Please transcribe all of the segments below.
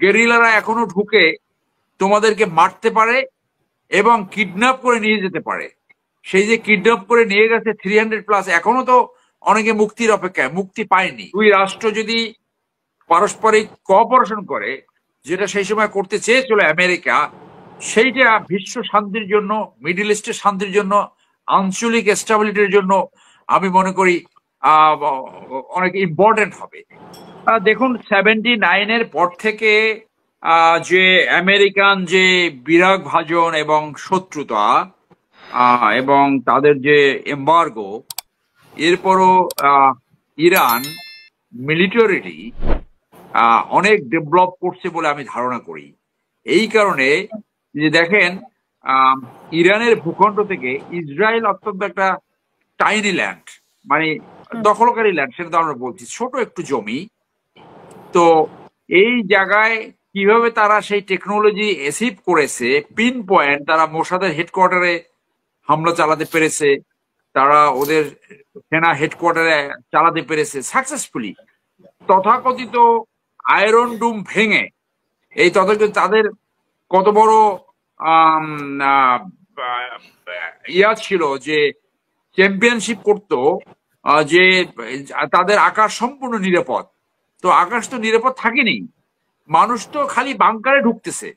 গেরিলারা এখনো ঢুকে তোমাদেরকে মারতে পারে এবং কিডন্যাপ করে নিয়ে যেতে পারে। সেই যে কিডন্যাপ করে নিয়ে গেছে 300+, এখনো তো অনেকে মুক্তির অপেক্ষায়, মুক্তি পায়নি। দুই রাষ্ট্র যদি পারস্পরিক কোঅপারেশন করে, যেটা সেই সময় করতে চেয়েছিল আমেরিকা, সেইটা বিশ্ব শান্তির জন্য, মিডল ইস্টের শান্তির জন্য, আঞ্চলিক স্টেবিলিটির জন্য আমি মনে করি অনেক ইম্পর্টেন্ট হবে। দেখুন 79-এর পর থেকে যে আমেরিকান যে বিরাগ ভাজন এবং শত্রুতা এবং তাদের যে এম্বার্গো, এরপরও ইরান মিলিটারিটি অনেক ডেভেলপ করছে বলে আমি ধারণা করি। এই কারণে যে দেখেন ইরানের ভূখণ্ড থেকে ইসরায়েল অত্যন্ত একটা টাইনি ল্যান্ড, মানে দখলকারী ল্যান্ড, সেটা তো আমরা বলছি ছোট একটু জমি। তো এই জায়গায় কিভাবে তারা সেই টেকনোলজি অ্যাচিভ করেছে, পিন পয়েন্ট, তারা মোসাদের হেডকোয়ার্টারে হামলা চালাতে পেরেছে, তারা ওদের সেনা হেডকোয়ার্টারে চালাতে পেরেছে সাকসেসফুলি। তথাকথিত আয়রন ডুম ভেঙে এই তথাকথিত তাদের কত বড় ইয়া ছিল যে চ্যাম্পিয়নশিপ করতো, যে তাদের আকাশ সম্পূর্ণ নিরাপদ। তো আকাশ তো নিরাপদ থাকেনি, মানুষ তো খালি বাংকারে ঢুকতেছে।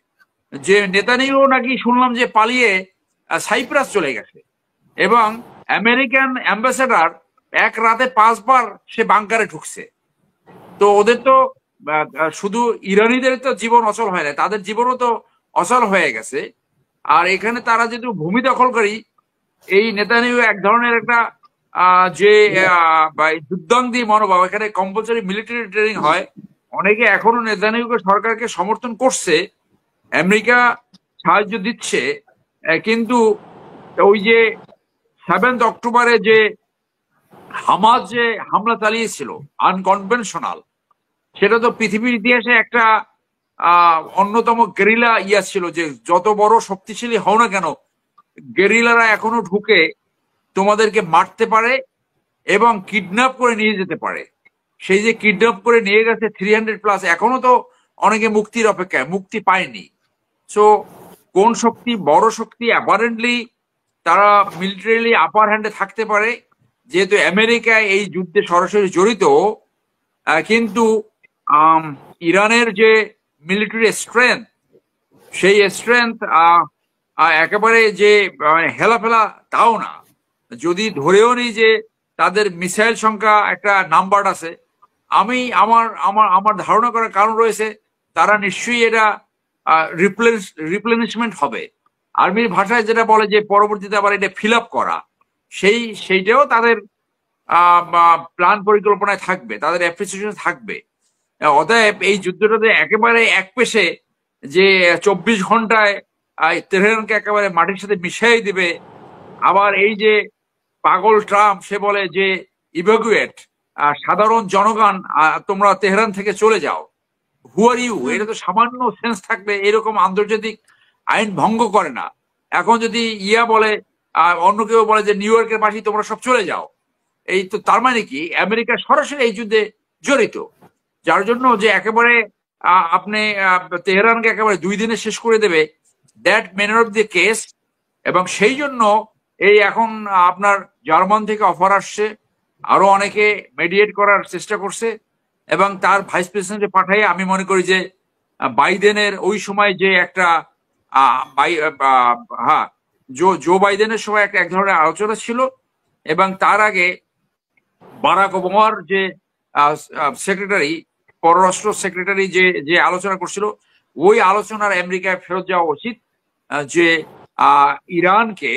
যে নেতানিয়াহু নাকি শুনলাম যে পালিয়ে সাইপ্রাস চলে গেছে, এবং আমেরিকান অ্যাম্বাসেডার এক রাতে 5 বার সে বাংকারে ঢুকছে। তো ওদের তো শুধু ইরানিদের তো জীবন অচল হয় না, তাদের জীবনও তো অচল হয়ে গেছে। আর এখানে তারা যেহেতু ভূমি দখলকারী, এই নেতানিয়াহু এক ধরনের একটা যে যুদ্ধাঙ্গী মনোভাব, এখানে কম্পালসারি মিলিটারি ট্রেনিং হয়। অনেকে এখনো নেতানিয়াহুকে সরকারকে সমর্থন করছে, আমেরিকা সাহায্য দিচ্ছে, কিন্তু ওই যে 7 অক্টোবরে যে হামাস যে হামলা চালিয়েছিল আনকনভেনশনাল, সেটা তো পৃথিবীর ইতিহাসে একটা অন্যতম গেরিলা ইয়া ছিল, যে যত বড় শক্তিশালী হও না কেন, গেরিলারা এখনো ঢুকে তোমাদেরকে মারতে পারে এবং কিডন্যাপ করে নিয়ে যেতে পারে। সেই যে কিডন্যাপ করে নিয়ে গেছে 300+, এখনো তো অনেকে মুক্তির অপেক্ষায়, মুক্তি পায়নি। সো কোন শক্তি, বড় শক্তি অ্যাপারেন্টলি তারা মিলিটারিলি আপার হ্যান্ডে থাকতে পারে, যেহেতু আমেরিকা এই যুদ্ধে সরাসরি জড়িত। কিন্তু ইরানের যে মিলিটারি স্ট্রেংথ, সেই স্ট্রেংথ একেবারে যে হেলাফেলা তাও না। যদি ধরেও নিই যে তাদের মিসাইল সংখ্যা একটা নাম্বার আছে, আমি আমার আমার আমার ধারণা করার কারণ রয়েছে, তারা নিশ্চয়ই এটা রিপ্লেনিশমেন্ট হবে। আর্মির ভাষায় যেটা বলে যে পরবর্তীতে আবার এটা ফিল আপ করা, সেইটাও তাদের প্ল্যান পরিকল্পনায় থাকবে, তাদের অ্যাপ্রিসিয়েশন থাকবে। অতএব এই যুদ্ধটাতে একেবারে একপেশে যে 24 ঘন্টায় তেহরানকে একেবারে মাটির সাথে মিশাই দিবে। আবার এই যে পাগল ট্রাম্প, সে বলে যে ইভাকুয়েট, সাধারণ জনগণ তোমরা তেহরান থেকে চলে যাও, হু আর ইউ? এটা তো সামান্য সেন্স থাকবে, এরকম আন্তর্জাতিক আইন ভঙ্গ করে না। এখন যদি ইয়া বলে, অন্য কেউ বলে যে নিউ ইয়র্কের বাসী তোমরা সব চলে যাও, এই তো তার মানে কি আমেরিকা সরাসরি এই যুদ্ধে জড়িত, যার জন্য যে একেবারে আপনি তেহরানকে একেবারে 2 দিনে শেষ করে দেবে, that manner of the case. এবং সেই জন্য এই এখন আপনার জার্মান থেকে অফার আসছে, আরো অনেকে মেডিয়েট করার চেষ্টা করছে, এবং তার ভাইস প্রেসিডেন্টে পাঠাই। আমি মনে করি যে বাইডেনের ওই সময় যে একটা হ্যাঁ, জো বাইডেনের সময় একটা এক ধরনের আলোচনা ছিল, এবং তার আগে বারাক ওবামার যে সেক্রেটারি, পররাষ্ট্র সেক্রেটারি যে আলোচনা করছিল, ওই আলোচনার আমেরিকায় ফেরত যাওয়া উচিত, যে ইরানকে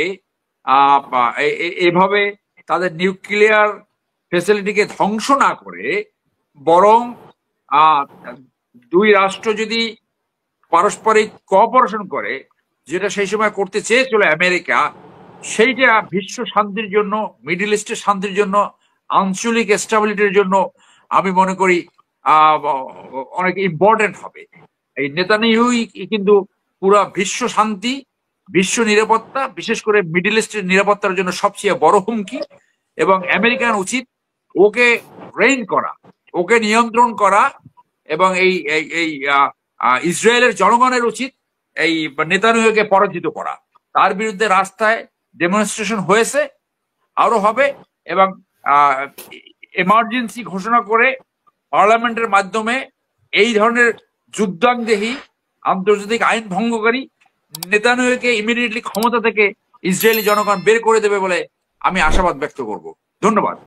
এভাবে তাদের নিউক্লিয়ার ফ্যাসিলিটিকে ধ্বংস না করে, বরং 2 রাষ্ট্র যদি পারস্পরিক কোঅপারেশন করে, যেটা সেই সময় করতে চেয়েছিল আমেরিকা, সেইটা বিশ্ব শান্তির জন্য, মিডল ইস্টের শান্তির জন্য, আঞ্চলিক স্টেবিলিটির জন্য আমি মনে করি অনেক ইম্পর্টেন্ট হবে। এই নেতানিয়াহুই কিন্তু পুরো বিশ্ব শান্তি, বিশ্ব নিরাপত্তা, বিশেষ করে মিডল ইস্টের নিরাপত্তার জন্য সবচেয়ে বড় হুমকি। এবং আমেরিকান উচিত ওকে রেইন করা, ওকে নিয়ন্ত্রণ করা, এবং এই ইসরায়েলের জনগণের উচিত এই নেতানিয়াহুকে পরাজিত করা। তার বিরুদ্ধে রাস্তায় ডেমনস্ট্রেশন হয়েছে, আরো হবে, এবং এমার্জেন্সি ঘোষণা করে পার্লামেন্টের মাধ্যমে এই ধরনের যুদ্ধাংদেহী আন্তর্জাতিক আইন ভঙ্গকারী নেতানিয়াহুকে ইমিডিয়েটলি ক্ষমতা থেকে ইসরায়েলি জনগণ বের করে দেবে বলে আমি আশাবাদ ব্যক্ত করব। ধন্যবাদ।